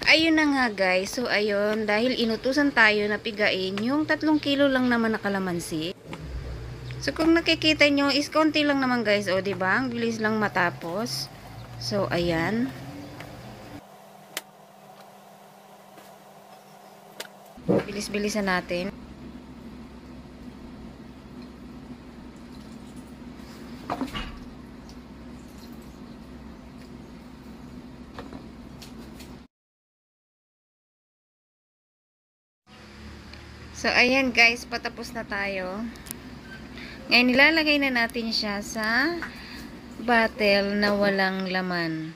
ayun na nga guys. So, ayun. Dahil inutusan tayo na pigain yung 3 kilo lang naman na kalamansi. So, kung nakikita nyo, is konti lang naman guys. O, diba? Ang bilis lang matapos. So, ayan. Bilis-bilisan natin. So, ayan guys, patapos na tayo. Ngayon, nilalagay na natin siya sa bottle na walang laman.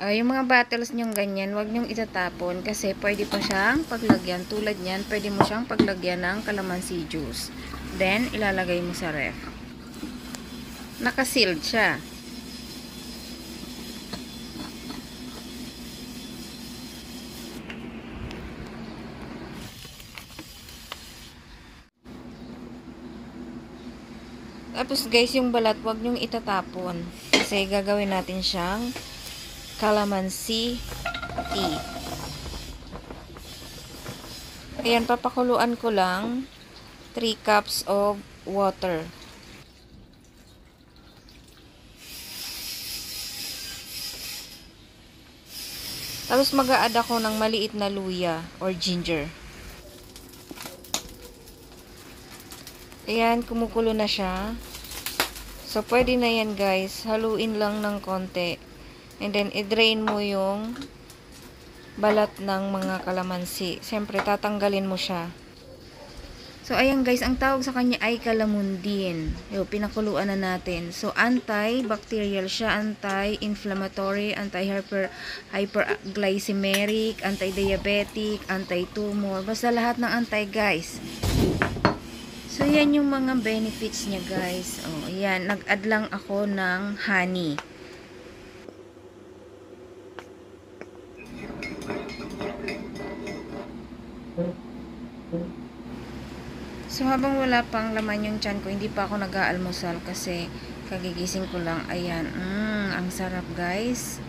Yung mga bottles nyong ganyan, wag nyong itatapon kasi pwede pa siyang paglagyan. Tulad niyan, pwede mo siyang paglagyan ng calamansi juice. Then, ilalagay mo sa ref. Naka-sealed siya. Tapos guys, yung balat wag nyong itatapon kasi gagawin natin siyang calamansi tea. Ayan, papakuluan ko lang 3 cups of water. Tapos mag-a-add ako ng maliit na luya or ginger. Ayan, kumukulo na siya. So, pwede na yan guys. Haluin lang ng konti. And then, i-drain mo yung balat ng mga kalamansi. Siyempre, tatanggalin mo siya. So, ayan guys, ang tawag sa kanya ay calamundin. Yung pinakuluan na natin. So, antibacterial siya, anti-inflammatory, anti-hyperglycemic, anti-diabetic, anti-tumor. Basta lahat ng anti guys. So, yan yung mga benefits niya guys. Oh, ayan, nag-add lang ako ng honey. So, habang wala pang laman yung tiyan ko, hindi pa ako nag-aalmusal kasi kagigising ko lang. Ayan, ang sarap guys.